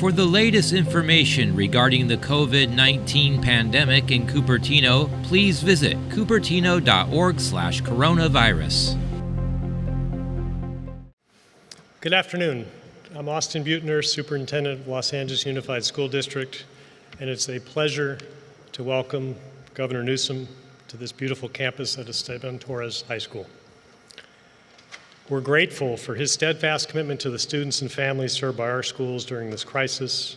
For the latest information regarding the COVID-19 pandemic in Cupertino, please visit cupertino.org/coronavirus. Good afternoon. I'm Austin Buettner, Superintendent of Los Angeles Unified School District, and it's a pleasure to welcome Governor Newsom to this beautiful campus at Esteban Torres High School. We're grateful for his steadfast commitment to the students and families served by our schools during this crisis.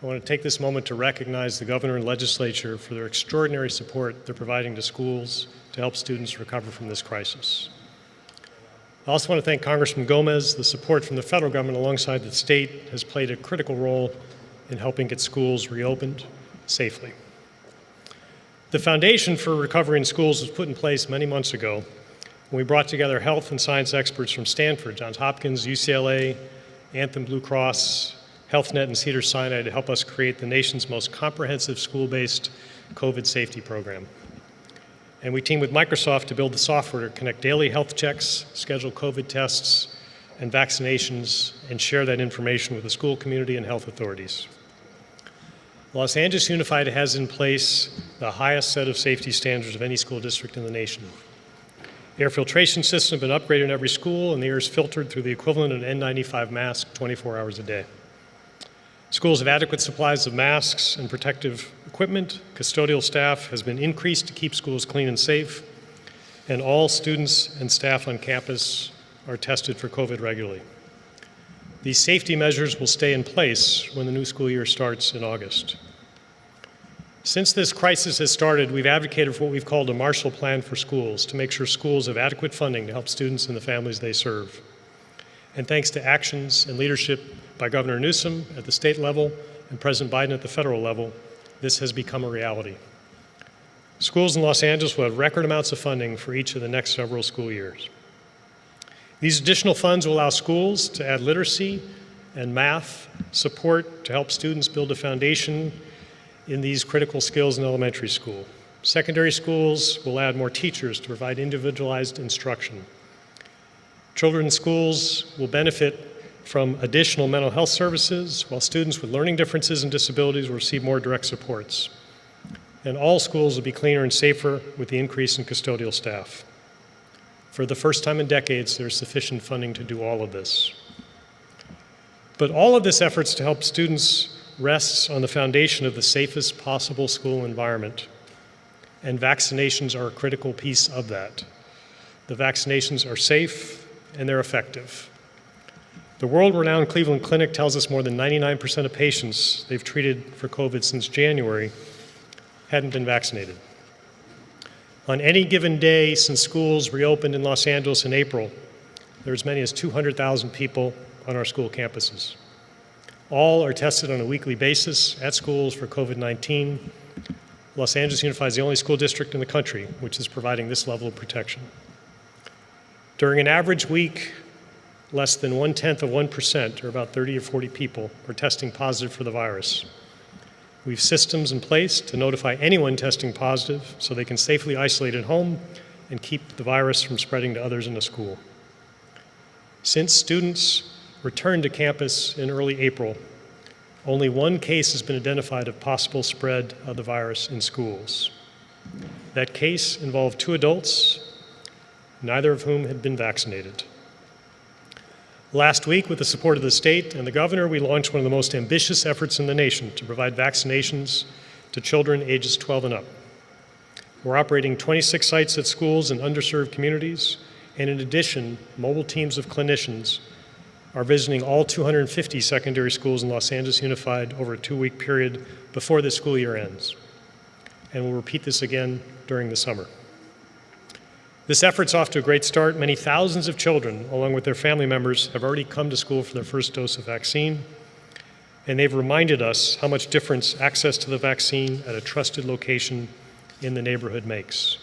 I want to take this moment to recognize the governor and legislature for their extraordinary support they're providing to schools to help students recover from this crisis. I also want to thank Congressman Gomez. The support from the federal government alongside the state has played a critical role in helping get schools reopened safely. The foundation for recovery in schools was put in place many months ago when we brought together health and science experts from Stanford, Johns Hopkins, UCLA, Anthem Blue Cross, HealthNet, and Cedars-Sinai to help us create the nation's most comprehensive school-based COVID safety program. And we teamed with Microsoft to build the software to connect daily health checks, schedule COVID tests and vaccinations, and share that information with the school community and health authorities. Los Angeles Unified has in place the highest set of safety standards of any school district in the nation. Air filtration systems have been upgraded in every school, and the air is filtered through the equivalent of an N95 mask 24 hours a day. Schools have adequate supplies of masks and protective equipment. Custodial staff has been increased to keep schools clean and safe, and all students and staff on campus are tested for COVID regularly. These safety measures will stay in place when the new school year starts in August. Since this crisis has started, we've advocated for what we've called a Marshall Plan for schools to make sure schools have adequate funding to help students and the families they serve. And thanks to actions and leadership by Governor Newsom at the state level and President Biden at the federal level, this has become a reality. Schools in Los Angeles will have record amounts of funding for each of the next several school years. These additional funds will allow schools to add literacy and math support to help students build a foundation in these critical skills in elementary school. Secondary schools will add more teachers to provide individualized instruction. Children's schools will benefit from additional mental health services, while students with learning differences and disabilities will receive more direct supports. And all schools will be cleaner and safer with the increase in custodial staff. For the first time in decades, there's sufficient funding to do all of this. But all of this efforts to help students rests on the foundation of the safest possible school environment, and vaccinations are a critical piece of that. The vaccinations are safe and they're effective. The world-renowned Cleveland Clinic tells us more than 99% of patients they've treated for COVID since January hadn't been vaccinated. On any given day since schools reopened in Los Angeles in April, there are as many as 200,000 people on our school campuses. All are tested on a weekly basis at schools for COVID-19. Los Angeles Unified is the only school district in the country which is providing this level of protection. During an average week, less than 0.1%, or about 30 or 40 people, are testing positive for the virus. We have systems in place to notify anyone testing positive so they can safely isolate at home and keep the virus from spreading to others in the school. Since students returned to campus in early April, only one case has been identified of possible spread of the virus in schools. That case involved 2 adults, neither of whom had been vaccinated. Last week, with the support of the state and the governor, we launched one of the most ambitious efforts in the nation to provide vaccinations to children ages 12 and up. We're operating 26 sites at schools in underserved communities, and in addition, mobile teams of clinicians are visiting all 250 secondary schools in Los Angeles Unified over a 2-week period before the school year ends. And we'll repeat this again during the summer. This effort's off to a great start. Many thousands of children, along with their family members, have already come to school for their first dose of vaccine, and they've reminded us how much difference access to the vaccine at a trusted location in the neighborhood makes.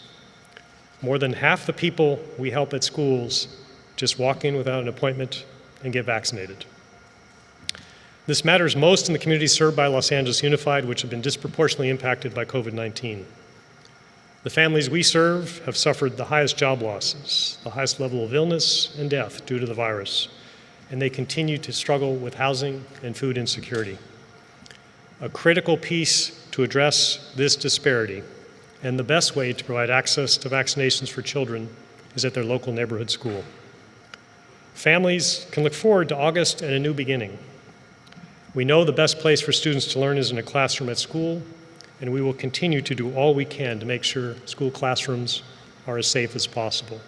More than half the people we help at schools just walk in without an appointment and get vaccinated. This matters most in the communities served by Los Angeles Unified, which have been disproportionately impacted by COVID-19. The families we serve have suffered the highest job losses, the highest level of illness and death due to the virus, and they continue to struggle with housing and food insecurity. A critical piece to address this disparity and the best way to provide access to vaccinations for children is at their local neighborhood school. Families can look forward to August and a new beginning. We know the best place for students to learn is in a classroom at school, and we will continue to do all we can to make sure school classrooms are as safe as possible.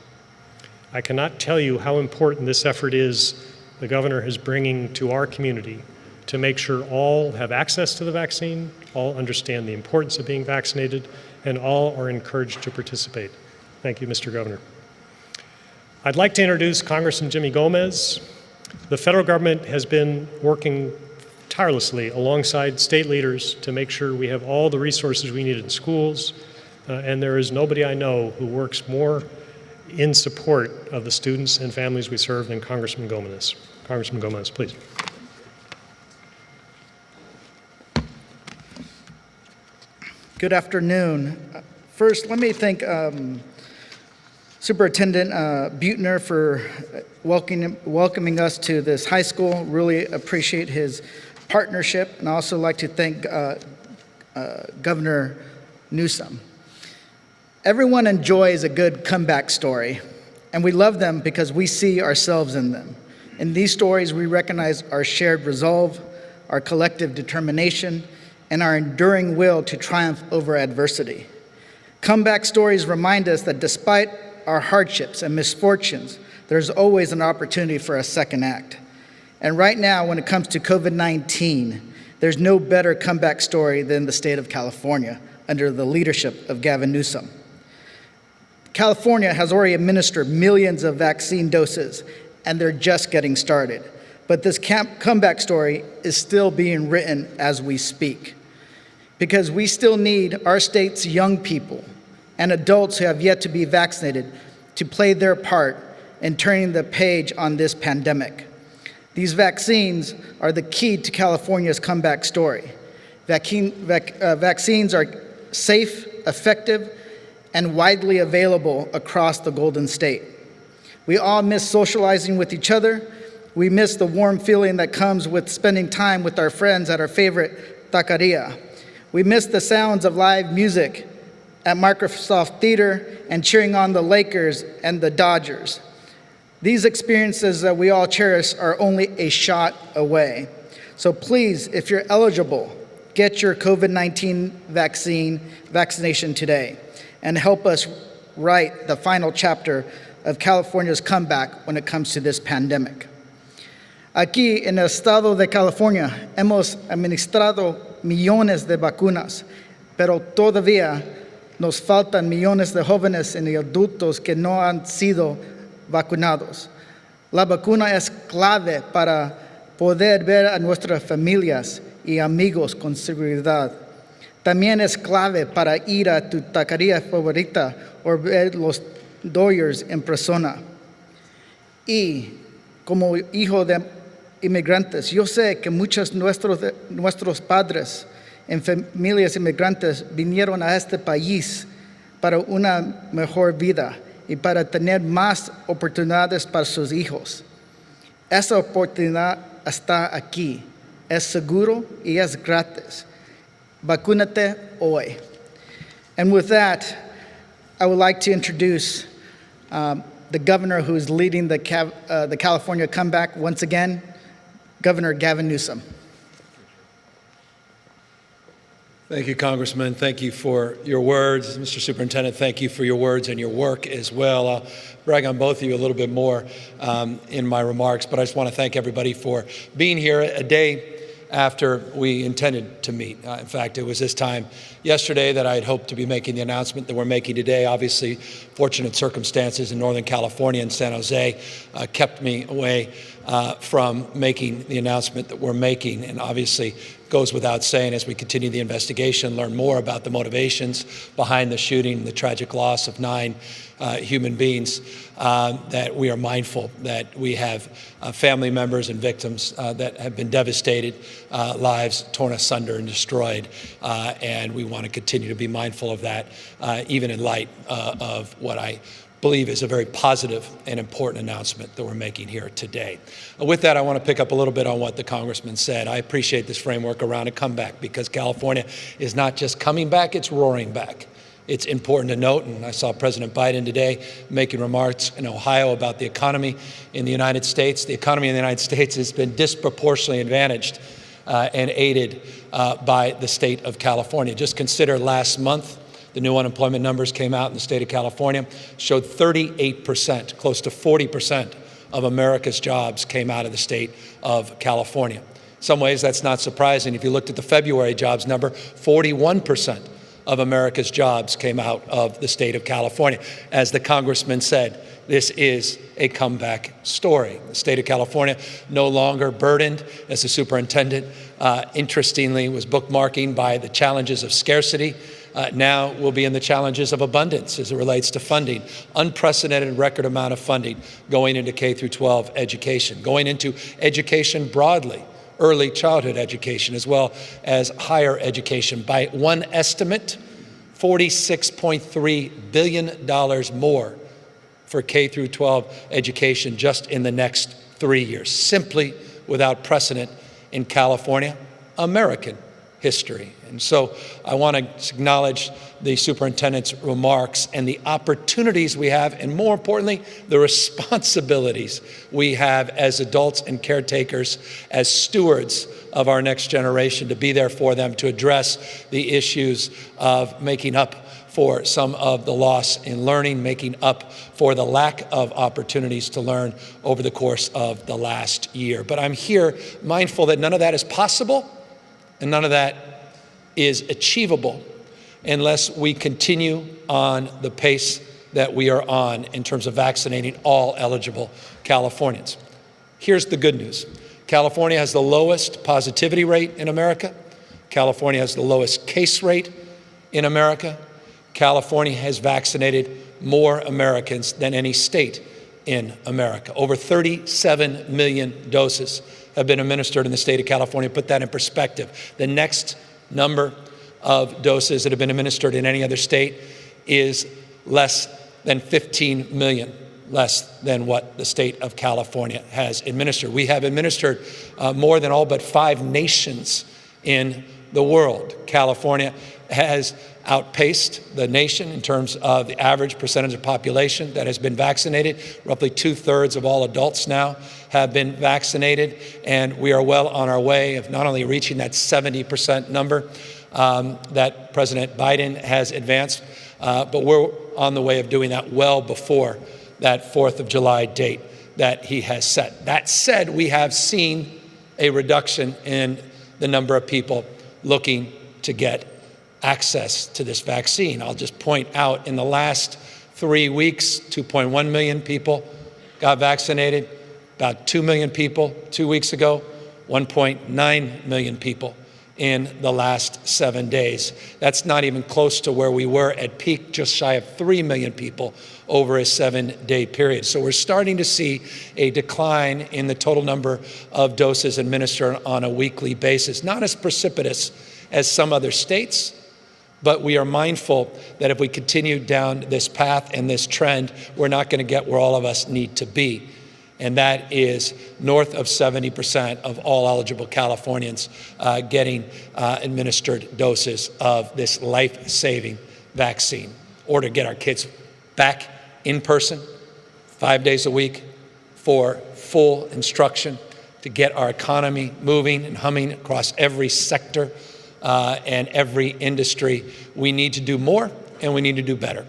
I cannot tell you how important this effort is the governor is bringing to our community to make sure all have access to the vaccine, all understand the importance of being vaccinated, and all are encouraged to participate. Thank you, Mr. Governor. I'd like to introduce Congressman Jimmy Gomez. The federal government has been working tirelessly alongside state leaders to make sure we have all the resources we need in schools, and there is nobody I know who works more in support of the students and families we serve than Congressman Gomez. Congressman Gomez, please. Good afternoon. First, let me thank Superintendent Buettner for welcoming us to this high school. Really appreciate his partnership, and I also like to thank Governor Newsom. Everyone enjoys a good comeback story, and we love them because we see ourselves in them. In these stories, we recognize our shared resolve, our collective determination, and our enduring will to triumph over adversity. Comeback stories remind us that despite our hardships and misfortunes, there's always an opportunity for a second act. And right now, when it comes to COVID-19, there's no better comeback story than the state of California under the leadership of Gavin Newsom. California has already administered millions of vaccine doses, and they're just getting started. But this comeback story is still being written as we speak, because we still need our state's young people and adults who have yet to be vaccinated to play their part in turning the page on this pandemic. These vaccines are the key to California's comeback story. Vaccines are safe, effective, and widely available across the Golden State. We all miss socializing with each other. We miss the warm feeling that comes with spending time with our friends at our favorite taqueria. We miss the sounds of live music at Microsoft Theater and cheering on the Lakers and the Dodgers. These experiences that we all cherish are only a shot away. So please, if you're eligible, get your COVID-19 vaccination today and help us write the final chapter of California's comeback when it comes to this pandemic. Aquí en el estado de California hemos administrado millones de vacunas, pero todavía nos faltan millones de jóvenes y adultos que no han sido vacunados. La vacuna es clave para poder ver a nuestras familias y amigos con seguridad. También es clave para ir a tu taquería favorita o ver los Dodgers en persona. Y como hijo de inmigrantes, yo sé que muchos de nuestros padres en familias inmigrantes vinieron a este país para una mejor vida y para tener más oportunidades para sus hijos. Esa oportunidad está aquí, es seguro y es gratis. Vacúnate hoy. And with that, I would like to introduce the governor who is leading the California comeback once again, Governor Gavin Newsom. Thank you, Congressman. Thank you for your words. Mr. Superintendent, thank you for your words and your work as well. I'll brag on both of you a little bit more in my remarks, but I just want to thank everybody for being here a day after we intended to meet. In fact, it was this time yesterday that I had hoped to be making the announcement that we're making today. Obviously, fortunate circumstances in Northern California and San Jose kept me away from making the announcement that we're making. And obviously, goes without saying, as we continue the investigation, learn more about the motivations behind the shooting, the tragic loss of 9 human beings, that we are mindful that we have family members and victims that have been devastated, lives torn asunder and destroyed, and we want to continue to be mindful of that, even in light of what I believe is a very positive and important announcement that we're making here today. With that, I want to pick up a little bit on what the Congressman said. I appreciate this framework around a comeback, because California is not just coming back, it's roaring back. It's important to note, and I saw President Biden today making remarks in Ohio about the economy in the United States. The economy in the United States has been disproportionately advantaged and aided by the state of California. Just consider last month, the new unemployment numbers came out in the state of California, showed 38%, close to 40% of America's jobs came out of the state of California. In some ways, that's not surprising. If you looked at the February jobs number, 41% of America's jobs came out of the state of California. As the Congressman said, this is a comeback story. The state of California no longer burdened, as the superintendent interestingly was bookmarking, by the challenges of scarcity. Now we'll be in the challenges of abundance as it relates to funding. Unprecedented record amount of funding going into K through 12 education, going into education broadly, early childhood education, as well as higher education. By one estimate, $46.3 billion more for K through 12 education just in the next 3 years, simply without precedent in California, American history. And so I want to acknowledge the superintendent's remarks and the opportunities we have, and more importantly, the responsibilities we have as adults and caretakers, as stewards of our next generation, to be there for them, to address the issues of making up for some of the loss in learning, making up for the lack of opportunities to learn over the course of the last year. But I'm here mindful that none of that is possible, and none of that is achievable unless we continue on the pace that we are on in terms of vaccinating all eligible Californians. Here's the good news. California has the lowest positivity rate in America. California has the lowest case rate in America. California has vaccinated more Americans than any state in America. Over 37 million doses have been administered in the state of California. Put that in perspective. The next number of doses that have been administered in any other state is less than 15 million, less than what the state of California has administered. We have administered more than all but 5 nations in the world. California has outpaced the nation in terms of the average percentage of population that has been vaccinated. Roughly 2/3 of all adults now have been vaccinated, and we are well on our way of not only reaching that 70% number that President Biden has advanced, but we're on the way of doing that well before that 4th of July date that he has set. That said, we have seen a reduction in the number of people looking to get access to this vaccine. I'll just point out, in the last 3 weeks, 2.1 million people got vaccinated. About 2 million people 2 weeks ago, 1.9 million people in the last 7 days. That's not even close to where we were at peak, just shy of 3 million people over a 7-day period. So we're starting to see a decline in the total number of doses administered on a weekly basis. Not as precipitous as some other states, but we are mindful that if we continue down this path and this trend, we're not going to get where all of us need to be. And that is north of 70% of all eligible Californians getting administered doses of this life-saving vaccine, or to get our kids back in person 5 days a week for full instruction, to get our economy moving and humming across every sector and every industry. We need to do more, and we need to do better.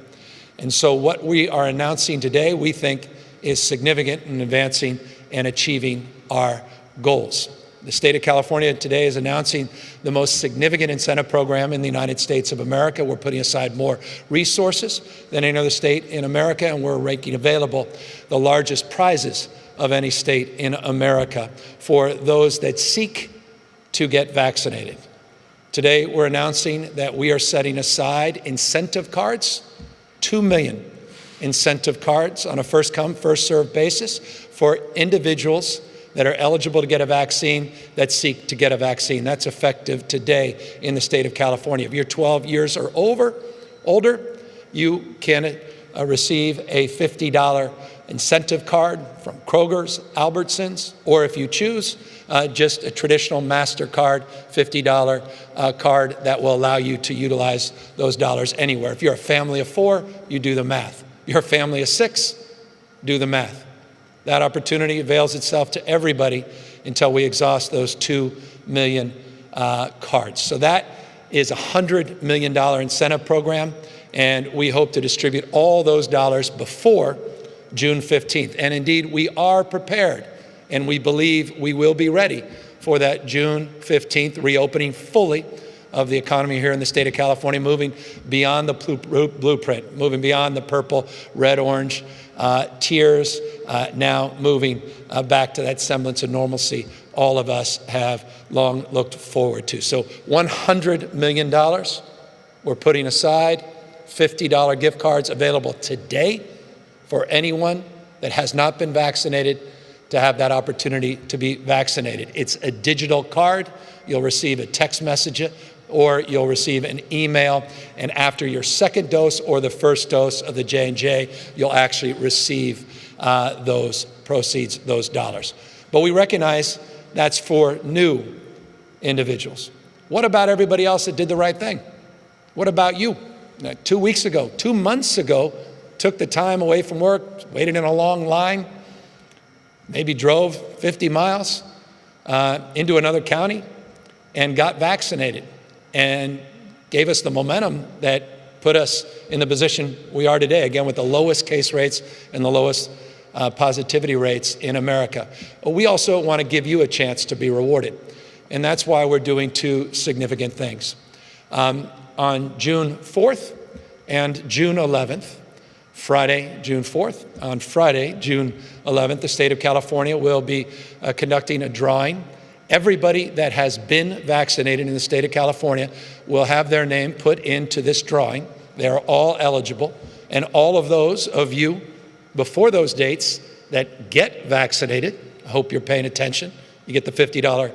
And so what we are announcing today, we think, is significant in advancing and achieving our goals. The state of California today is announcing the most significant incentive program in the United States of America. We're putting aside more resources than any other state in America, and we're making available the largest prizes of any state in America for those that seek to get vaccinated. Today, we're announcing that we are setting aside incentive cards, 2 million incentive cards on a first-come, first-served basis for individuals that are eligible to get a vaccine, that seek to get a vaccine. That's effective today in the state of California. If you're 12 years or older, you can receive a $50 incentive card from Kroger's, Albertsons, or if you choose, just a traditional MasterCard $50 card that will allow you to utilize those dollars anywhere. If you're a family of 4, you do the math. If you're a family of 6, do the math. That opportunity avails itself to everybody until we exhaust those 2 million cards. So that is a $100 million incentive program, and we hope to distribute all those dollars before June 15th. And indeed, we are prepared, and we believe we will be ready for that June 15th reopening fully of the economy here in the state of California, moving beyond the blueprint, moving beyond the purple, red, orange tiers, now moving back to that semblance of normalcy all of us have long looked forward to. So $100 million we're putting aside, $50 gift cards available today for anyone that has not been vaccinated to have that opportunity to be vaccinated. It's a digital card. You'll receive a text message or you'll receive an email, and after your second dose or the first dose of the J&J, you'll actually receive those proceeds, those dollars. But we recognize that's for new individuals. What about everybody else that did the right thing? What about you? 2 weeks ago, 2 months ago, took the time away from work, waited in a long line, maybe drove 50 miles into another county and got vaccinated, and gave us the momentum that put us in the position we are today, again, with the lowest case rates and the lowest positivity rates in America. But we also want to give you a chance to be rewarded, and that's why we're doing 2 significant things. On June 4th and June 11th, Friday, June 4th, on Friday, June 11th, the state of California will be conducting a drawing. Everybody that has been vaccinated in the state of California will have their name put into this drawing. They are all eligible. And all of those of you before those dates that get vaccinated, I hope you're paying attention. You get the $50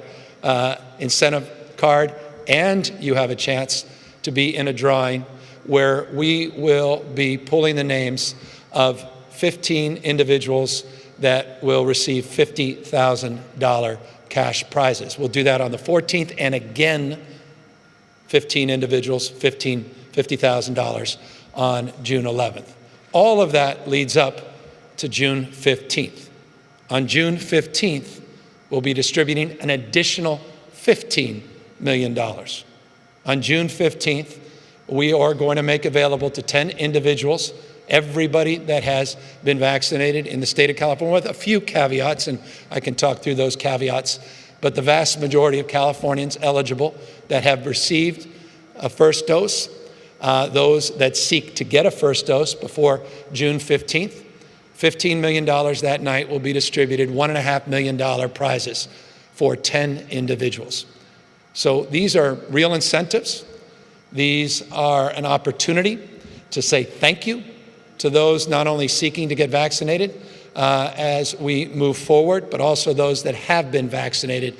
incentive card, and you have a chance to be in a drawing where we will be pulling the names of 15 individuals that will receive $50,000 cash prizes. We'll do that on the 14th, and again, 15 individuals, $50,000 on June 11th. All of that leads up to June 15th. On June 15th, we'll be distributing an additional $15 million. On June 15th, we are going to make available to 10 individuals, everybody that has been vaccinated in the state of California, with a few caveats, and I can talk through those caveats, but the vast majority of Californians eligible that have received a first dose, those that seek to get a first dose before June 15th, $15 million that night will be distributed, $1.5 million prizes for 10 individuals. So these are real incentives. These are an opportunity to say thank you to those not only seeking to get vaccinated as we move forward, but also those that have been vaccinated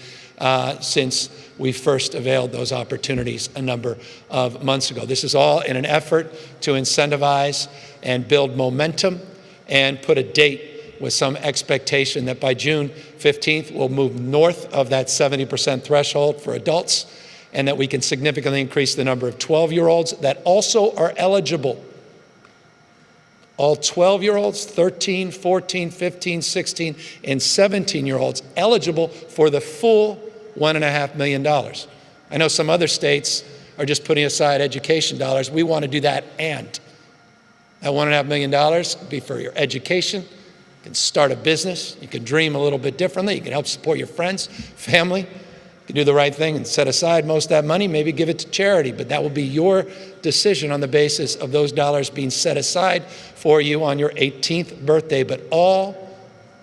since we first availed those opportunities a number of months ago. This is all in an effort to incentivize and build momentum and put a date with some expectation that by June 15th, we'll move north of that 70% threshold for adults, and that we can significantly increase the number of 12-year-olds that also are eligible. All 12-year-olds, 13, 14, 15, 16, and 17-year-olds eligible for the full $1.5 million. I know some other states are just putting aside education dollars. We want to do that, and that $1.5 million could be for your education. You can start a business. You can dream a little bit differently. You can help support your friends, family. You can do the right thing and set aside most of that money, maybe give it to charity, but that will be your decision on the basis of those dollars being set aside for you on your 18th birthday. But all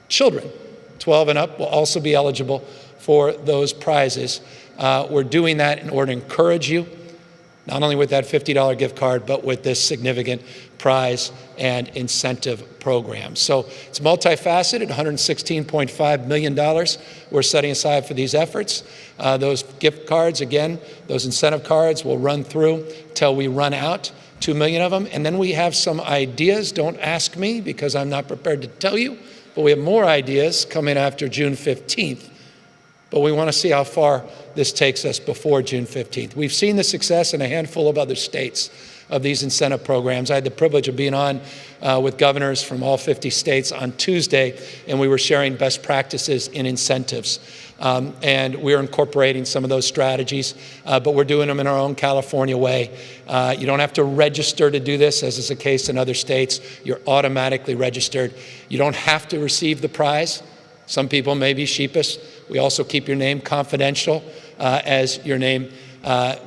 children 12 and up will also be eligible for those prizes. We're doing that in order to encourage you, not only with that $50 gift card, but with this significant prize and incentive program. So it's multifaceted, $116.5 million we're setting aside for these efforts. Those gift cards, again, those incentive cards will run through till we run out 2 million of them. And then we have some ideas. Don't ask me because I'm not prepared to tell you. But we have more ideas coming after June 15th. But we want to see how far this takes us before June 15th. We've seen the success in a handful of other states of these incentive programs. I had the privilege of being on with governors from all 50 states on Tuesday, and we were sharing best practices in incentives. And we're incorporating some of those strategies, but we're doing them in our own California way. You don't have to register to do this, as is the case in other states. You're automatically registered. You don't have to receive the prize. Some people may be sheepish. We also keep your name confidential, as your name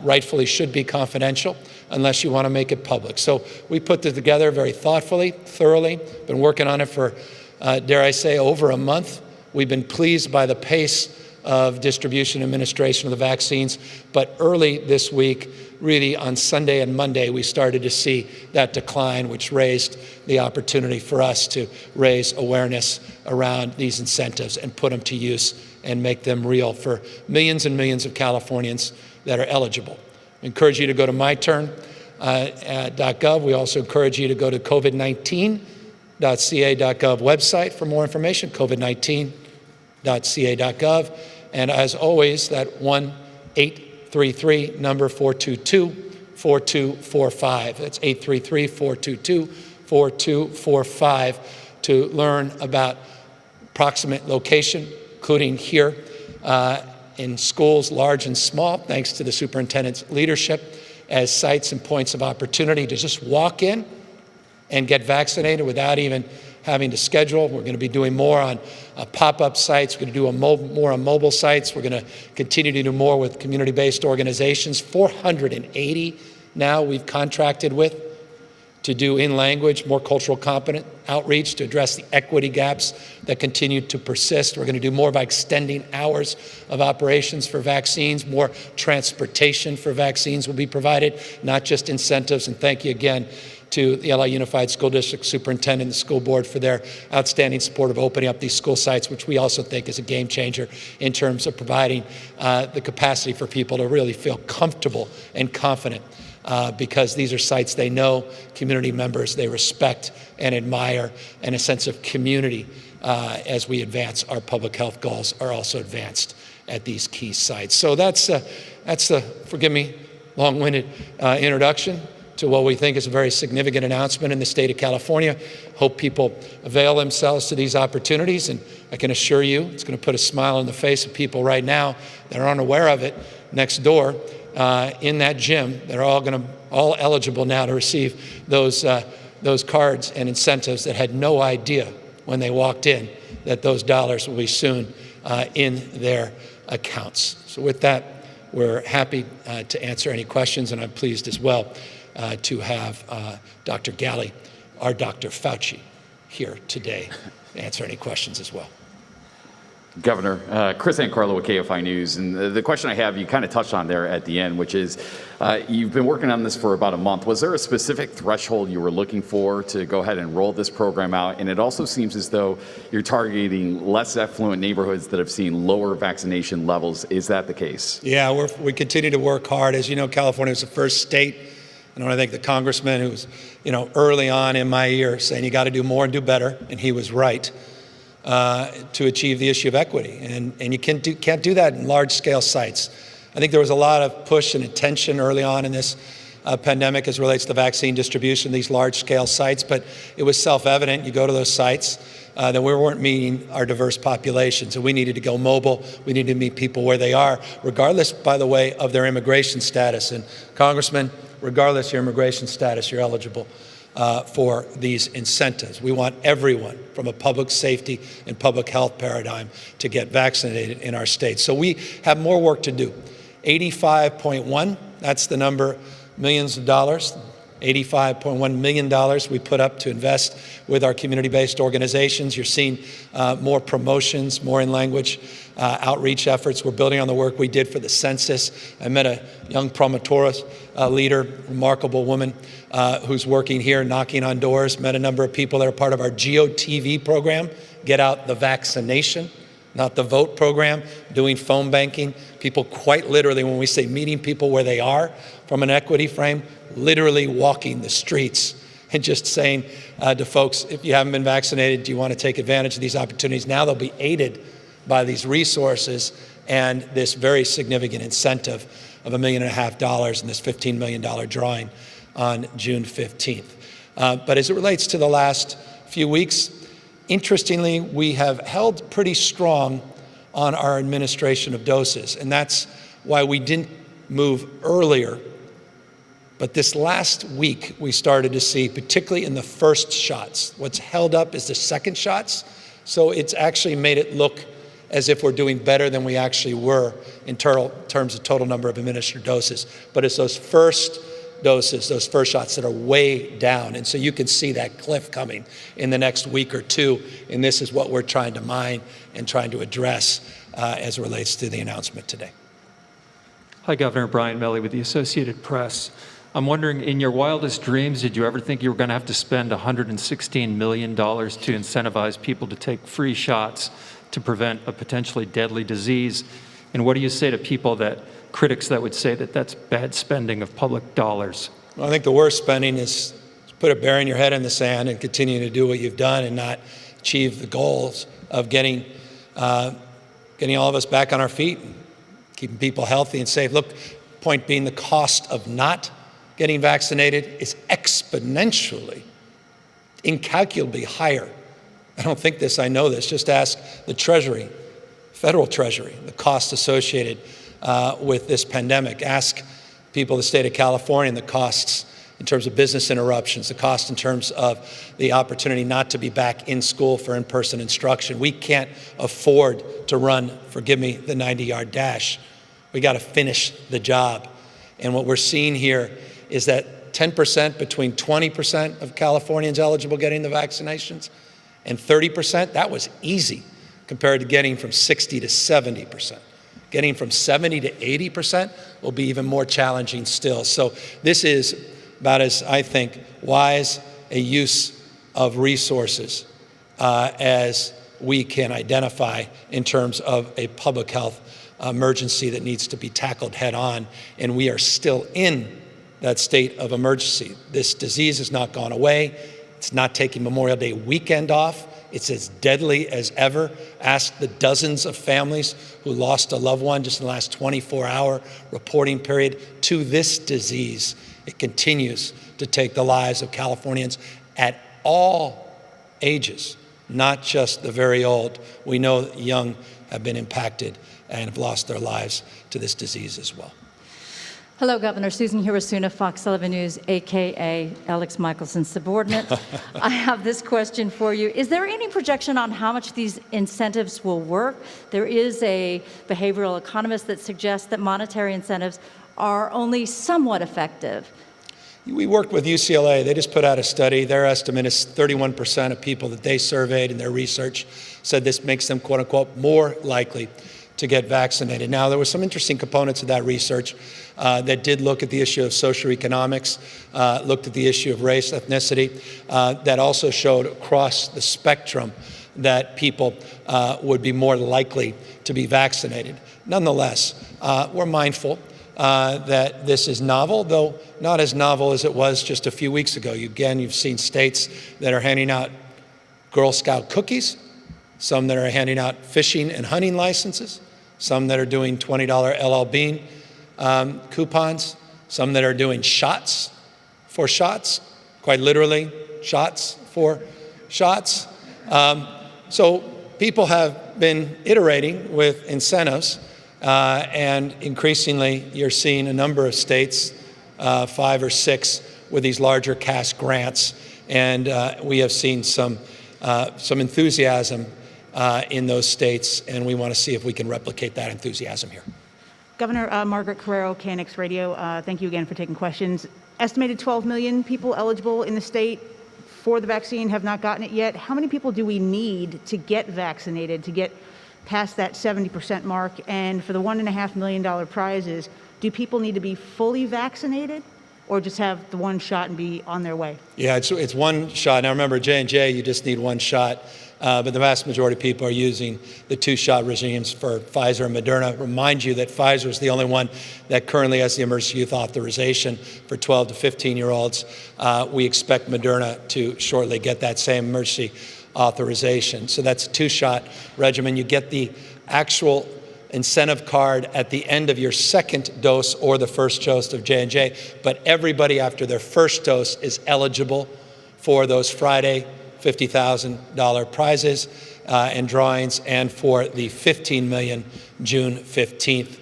rightfully should be confidential, unless you want to make it public. So we put this together very thoughtfully, thoroughly, been working on it for, dare I say, over a month. We've been pleased by the pace of distribution and administration of the vaccines, but early this week, really on Sunday and Monday, we started to see that decline, which raised the opportunity for us to raise awareness around these incentives and put them to use and make them real for millions and millions of Californians that are eligible. I encourage you to go to myturn.gov. We also encourage you to go to covid19.ca.gov website for more information, covid19.ca.gov. And as always, that 1-833 number 422-4245. That's 833-422-4245 to learn about approximate location, including here in schools large and small, thanks to the superintendent's leadership, as sites and points of opportunity to just walk in and get vaccinated without even having to schedule. We're going to be doing more on pop-up sites. We're going to do more on mobile sites. We're going to continue to do more with community-based organizations. 480 now we've contracted with to do in-language, more cultural competent outreach to address the equity gaps that continue to persist. We're going to do more by extending hours of operations for vaccines. More transportation for vaccines will be provided, not just incentives. And thank you again to the LA Unified School District Superintendent and the school board for their outstanding support of opening up these school sites, which we also think is a game changer in terms of providing the capacity for people to really feel comfortable and confident. Because these are sites they know, community members they respect and admire, and a sense of community as we advance our public health goals are also advanced at these key sites. So that's the, forgive me, long-winded introduction to what we think is a very significant announcement in the state of California. Hope people avail themselves to these opportunities, and I can assure you it's going to put a smile on the face of people right now that are unaware of it next door. In that gym, they're all eligible now to receive those cards and incentives that had no idea when they walked in that those dollars will be soon in their accounts. So with that, we're happy to answer any questions, and I'm pleased as well to have Dr. Galley, our Dr. Fauci, here today to answer any questions as well. Governor, Chris Ancarlo with KFI News, and the question I have, you kind of touched on there at the end, which is you've been working on this for about a month. Was there a specific threshold you were looking for to go ahead and roll this program out? And it also seems as though you're targeting less affluent neighborhoods that have seen lower vaccination levels. Is that the case? Yeah, we continue to work hard. As you know, California was the first state, and I want to thank the congressman who was, early on in my ear saying you got to do more and do better, and he was right. To achieve the issue of equity. And you can't do that in large-scale sites. I think there was a lot of push and attention early on in this pandemic as it relates to vaccine distribution, these large-scale sites, but it was self-evident. You go to those sites that we weren't meeting our diverse population, so we needed to go mobile. We needed to meet people where they are, regardless, by the way, of their immigration status. And Congressman, regardless of your immigration status, you're eligible for these incentives. We want everyone from a public safety and public health paradigm to get vaccinated in our state. So we have more work to do. 85.1, that's the number, millions of dollars, $85.1 million we put up to invest with our community-based organizations. You're seeing more promotions, more in-language outreach efforts. We're building on the work we did for the census. I met a young promotora leader, remarkable woman who's working here, knocking on doors. Met a number of people that are part of our GOTV program, Get Out the Vaccination. not the vote program, doing phone banking. People quite literally, when we say meeting people where they are from an equity frame, literally walking the streets and just saying to folks, if you haven't been vaccinated, do you want to take advantage of these opportunities? Now they'll be aided by these resources and this very significant incentive of $1.5 million and this $15 million drawing on June 15th. But as it relates to the last few weeks, interestingly, we have held pretty strong on our administration of doses, and that's why we didn't move earlier. But this last week, we started to see, particularly in the first shots, what's held up is the second shots. So it's actually made it look as if we're doing better than we actually were in terms of total number of administered doses. But it's those first doses, those first shots that are way down. And so you can see that cliff coming in the next week or two. And this is what we're trying to mine and trying to address as it relates to the announcement today. Hi, Governor. Brian Melley with the Associated Press. I'm wondering, in your wildest dreams, did you ever think you were going to have to spend $116 million to incentivize people to take free shots to prevent a potentially deadly disease? And what do you say to critics that would say that that's bad spending of public dollars? Well, I think the worst spending is burying your head in the sand and continue to do what you've done and not achieve the goals of getting all of us back on our feet, and keeping people healthy and safe. Look, point being, the cost of not getting vaccinated is exponentially, incalculably higher. I don't think this, I know this. Just ask the Treasury, federal Treasury, the cost associated with this pandemic. Ask people in the state of California the costs in terms of business interruptions, the cost in terms of the opportunity not to be back in school for in-person instruction. We can't afford to run, forgive me, the 90-yard dash. We got to finish the job. And what we're seeing here is that 10%, between 20% of Californians eligible getting the vaccinations and 30%, that was easy compared to getting from 60 to 70%. Getting from 70 to 80% will be even more challenging still. So this is about as, I think, wise a use of resources as we can identify in terms of a public health emergency that needs to be tackled head on. And we are still in that state of emergency. This disease has not gone away. It's not taking Memorial Day weekend off. It's as deadly as ever. Ask the dozens of families who lost a loved one just in the last 24-hour reporting period to this disease. It continues to take the lives of Californians at all ages, not just the very old. We know that young have been impacted and have lost their lives to this disease as well. Hello, Governor. Susan Hirosuna, Fox 11 News, a.k.a. Alex Michelson's subordinate. I have this question for you. Is there any projection on how much these incentives will work? There is a behavioral economist that suggests that monetary incentives are only somewhat effective. We worked with UCLA. They just put out a study. Their estimate is 31% of people that they surveyed in their research said this makes them, quote unquote, more likely to get vaccinated. Now, there were some interesting components of that research that did look at the issue of socioeconomics, looked at the issue of race, ethnicity, that also showed across the spectrum that people would be more likely to be vaccinated. Nonetheless, we're mindful that this is novel, though not as novel as it was just a few weeks ago. Again, you've seen states that are handing out Girl Scout cookies, some that are handing out fishing and hunting licenses, some that are doing $20 LL Bean coupons, some that are doing shots for shots, quite literally, shots for shots. So people have been iterating with incentives, and increasingly you're seeing a number of states, 5 or 6, with these larger cash grants, and we have seen some enthusiasm in those states, and we want to see if we can replicate that enthusiasm here. Governor Margaret Carrero, KNX Radio, thank you again for taking questions. Estimated 12 million people eligible in the state for the vaccine have not gotten it yet. How many people do we need to get vaccinated to get past that 70% mark? And for the $1.5 million prizes, do people need to be fully vaccinated or just have the one shot and be on their way? Yeah, it's one shot. Now remember, J&J, you just need one shot, but the vast majority of people are using the two-shot regimes for Pfizer and Moderna. Remind you that Pfizer is the only one that currently has the emergency use authorization for 12 to 15-year-olds. We expect Moderna to shortly get that same emergency authorization. So that's a two-shot regimen. You get the actual incentive card at the end of your second dose or the first dose of J&J, but everybody after their first dose is eligible for those Friday $50,000 prizes and drawings, and for the $15 million June 15th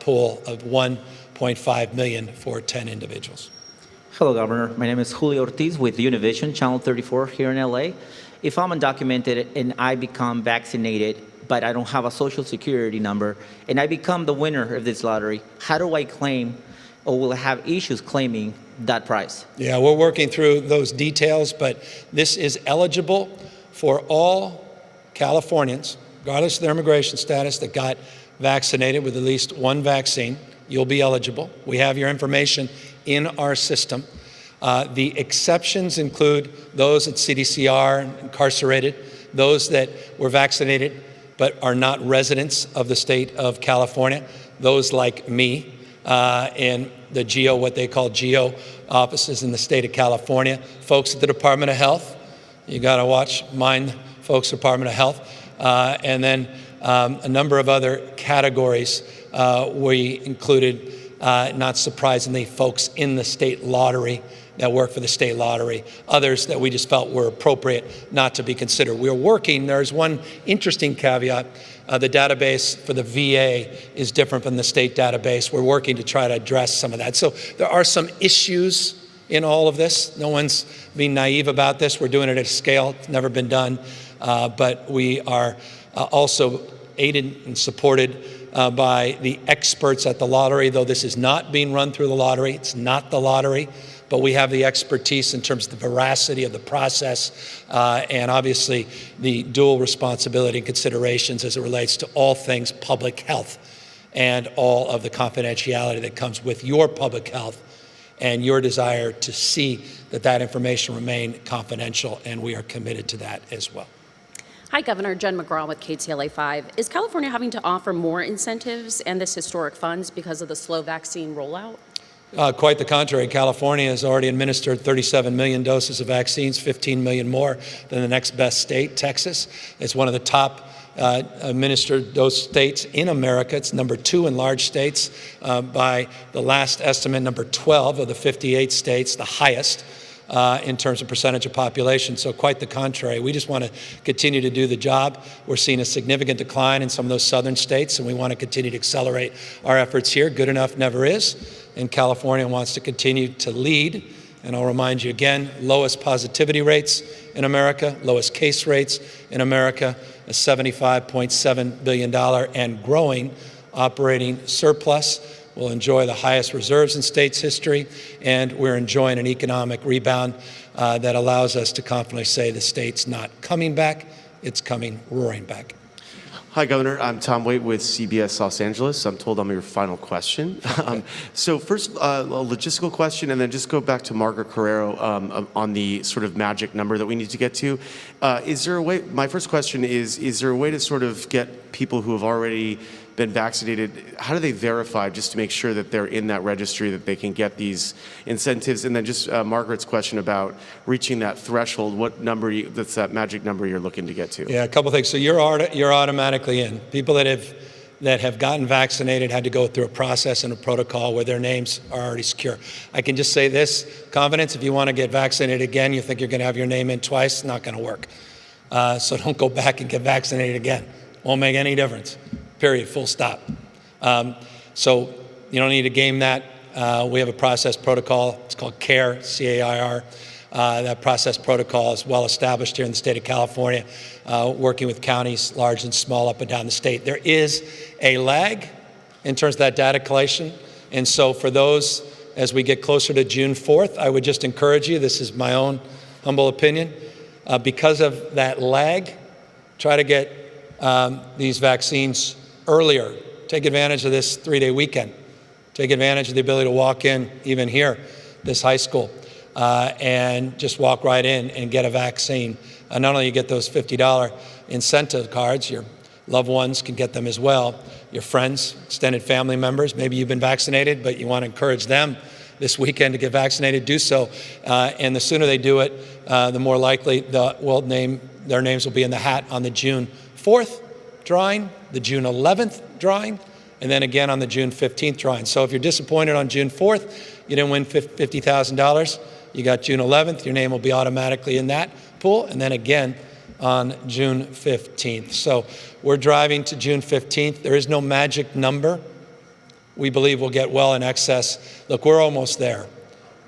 pool of $1.5 million for 10 individuals. Hello, Governor. My name is Julio Ortiz with Univision, Channel 34 here in LA. If I'm undocumented and I become vaccinated, but I don't have a social security number, and I become the winner of this lottery, how do I claim, or will I have issues claiming that prize? Yeah, we're working through those details, but this is eligible for all Californians, regardless of their immigration status, that got vaccinated with at least one vaccine. You'll be eligible. We have your information in our system. The exceptions include those at CDCR, incarcerated, those that were vaccinated but are not residents of the state of California, those like me in the GEO, what they call GEO offices in the state of California, folks at the Department of Health. You got to mind folks, Department of Health, and then a number of other categories. We included, not surprisingly, folks in the state lottery that work for the state lottery, others that we just felt were appropriate not to be considered. We're working, there's one interesting caveat, the database for the VA is different from the state database. We're working to try to address some of that. So there are some issues in all of this. No one's being naive about this. We're doing it at a scale it's never been done, but we are also aided and supported by the experts at the lottery, though this is not being run through the lottery. It's not the lottery. But we have the expertise in terms of the veracity of the process and obviously the dual responsibility and considerations as it relates to all things public health and all of the confidentiality that comes with your public health and your desire to see that that information remain confidential, and we are committed to that as well. Hi, Governor. Jen McGraw with KTLA 5. Is California having to offer more incentives and this historic funds because of the slow vaccine rollout? Quite the contrary. California has already administered 37 million doses of vaccines, 15 million more than the next best state, Texas. It's one of the top administered dose states in America. It's number 2 in large states by the last estimate, number 12 of the 58 states, the highest in terms of percentage of population. So quite the contrary. We just want to continue to do the job. We're seeing a significant decline in some of those southern states, and we want to continue to accelerate our efforts here. Good enough never is. And California wants to continue to lead. And I'll remind you again, lowest positivity rates in America, lowest case rates in America, a $75.7 billion and growing operating surplus. We'll enjoy the highest reserves in state's history, and we're enjoying an economic rebound that allows us to confidently say the state's not coming back, it's coming roaring back. Hi, Governor. I'm Tom Waite with CBS Los Angeles. I'm told I'm your final question. So first, a logistical question, and then just go back to Margaret Carrero on the sort of magic number that we need to get to. Is there a way, my first question is there a way to sort of get people who have already been vaccinated, how do they verify just to make sure that they're in that registry, that they can get these incentives? And then just Margaret's question about reaching that threshold, what number, that's that magic number you're looking to get to? Yeah, a couple things. So you're automatically in. People that have gotten vaccinated had to go through a process and a protocol where their names are already secure. I can just say this, confidence, if you want to get vaccinated again, you think you're going to have your name in twice, it's not going to work. So don't go back and get vaccinated again. Won't make any difference. Period, full stop. So you don't need to game that. We have a process protocol. It's called CARE, C-A-I-R. That process protocol is well established here in the state of California, working with counties large and small up and down the state. There is a lag in terms of that data collation. And so for those, as we get closer to June 4th, I would just encourage you, this is my own humble opinion, because of that lag, try to get these vaccines earlier. Take advantage of this 3-day weekend. Take advantage of the ability to walk in, even here, this high school, and just walk right in and get a vaccine. Not only you get those $50 incentive cards, your loved ones can get them as well. Your friends, extended family members, maybe you've been vaccinated, but you want to encourage them this weekend to get vaccinated, do so. And the sooner they do it, the more likely their names will be in the hat on the June 4th drawing, the June 11th drawing, and then again on the June 15th drawing. So if you're disappointed on June 4th, you didn't win $50,000, you got June 11th, your name will be automatically in that pool, and then again on June 15th. So we're driving to June 15th. There is no magic number. We believe we'll get well in excess. Look, we're almost there.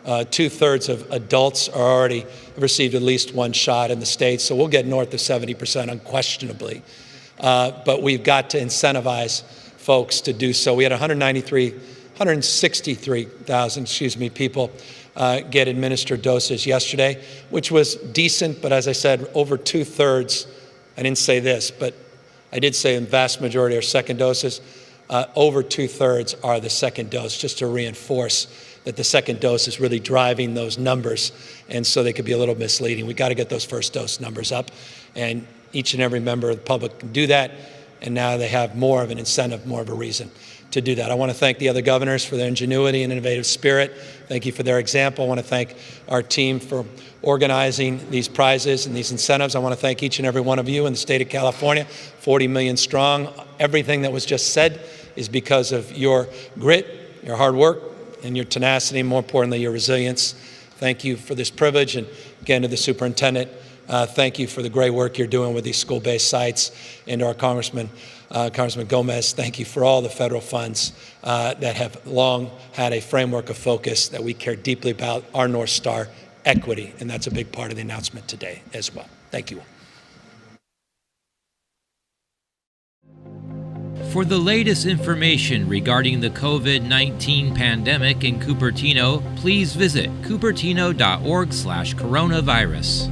2/3 of adults are already received at least one shot in the States, so we'll get north of 70% unquestionably. But we've got to incentivize folks to do so. We had 163,000, people get administered doses yesterday, which was decent, but as I said, over 2/3, I didn't say this, but I did say the vast majority are second doses. Over 2/3 are the second dose, just to reinforce that the second dose is really driving those numbers, and so they could be a little misleading. We got to get those first dose numbers up, and each and every member of the public can do that, and now they have more of an incentive, more of a reason to do that. I want to thank the other governors for their ingenuity and innovative spirit. Thank you for their example. I want to thank our team for organizing these prizes and these incentives. I want to thank each and every one of you in the state of California, 40 million strong. Everything that was just said is because of your grit, your hard work, and your tenacity, and more importantly, your resilience. Thank you for this privilege. And again, to the superintendent, thank you for the great work you're doing with these school-based sites. And to our Congressman Gomez, thank you for all the federal funds that have long had a framework of focus that we care deeply about, our North Star, equity. And that's a big part of the announcement today as well. Thank you all. For the latest information regarding the COVID-19 pandemic in Cupertino, please visit cupertino.org/coronavirus.